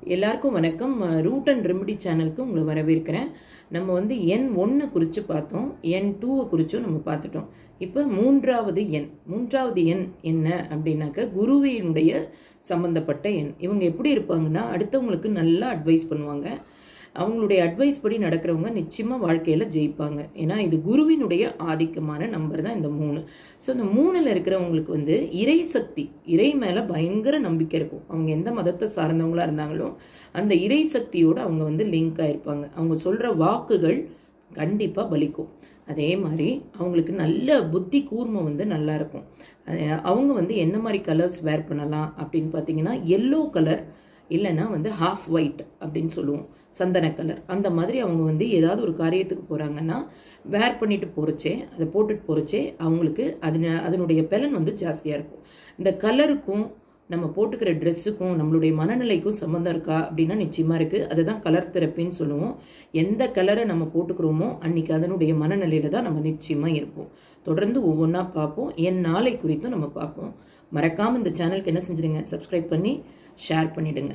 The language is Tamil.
எல்லாருக்கும் வணக்கம். ரூட் அண்ட் ரெமிடி சேனலுக்கு உங்களை வரவேற்கிறேன். நம்ம வந்து எண் 1 குறித்து பார்த்தோம், எண் 2 குறித்தும் நம்ம பார்த்துட்டோம். இப்போ மூன்றாவது எண் என்ன அப்படின்னாக்க குருவினுடைய சம்பந்தப்பட்ட எண். இவங்க எப்படி இருப்பாங்கன்னா, அடுத்தவங்களுக்கு நல்லா அட்வைஸ் பண்ணுவாங்க. அவங்களுடைய அட்வைஸ் படி நடக்கிறவங்க நிச்சயமாக வாழ்க்கையில் ஜெயிப்பாங்க. ஏன்னா இது குருவினுடைய ஆதிக்கமான நம்பர் தான் இந்த 3. ஸோ இந்த 3ல் இருக்கிறவங்களுக்கு வந்து இறை சக்தி, இறை மேலே பயங்கர நம்பிக்கை இருக்கும். அவங்க எந்த மதத்தை சார்ந்தவங்களாக இருந்தாங்களோ அந்த இறை சக்தியோடு அவங்க வந்து லிங்க் ஆகிருப்பாங்க. அவங்க சொல்கிற வாக்குகள் கண்டிப்பாக பலிக்கும். அதே மாதிரி அவங்களுக்கு நல்ல புத்தி கூர்மை வந்து நல்லா இருக்கும். அவங்க வந்து என்ன மாதிரி கலர்ஸ் வேர் பண்ணலாம் அப்படின்னு பார்த்தீங்கன்னா, எல்லோ கலர் இல்லைன்னா வந்து ஹாஃப் ஒயிட் அப்படின்னு சொல்லுவோம், சந்தன கலர். அந்த மாதிரி அவங்க வந்து ஏதாவது ஒரு காரியத்துக்கு போகிறாங்கன்னா வேர் பண்ணிட்டு போகிறச்சே, அதை போட்டுட்டு போகிறச்சே அவங்களுக்கு அதனுடைய பலன் வந்து ஜாஸ்தியாக இருக்கும். இந்த கலருக்கும் நம்ம போட்டுக்கிற ட்ரெஸ்ஸுக்கும் நம்மளுடைய மனநிலைக்கும் சம்மந்தம் இருக்கா அப்படின்னா நிச்சயமாக இருக்குது. அதை தான் கலர் தெரப்பின்னு சொல்லுவோம். எந்த கலரை நம்ம போட்டுக்கிறோமோ அன்றைக்கி அதனுடைய மனநிலையில் தான் நம்ம நிச்சயமாக இருப்போம். தொடர்ந்து ஒவ்வொன்றா பார்ப்போம். என் நாளை குறித்தும் நம்ம பார்ப்போம். மறக்காமல் இந்த சேனலுக்கு என்ன செஞ்சுடுங்க, சப்ஸ்கிரைப் பண்ணி ஷேர் பண்ணிவிடுங்க.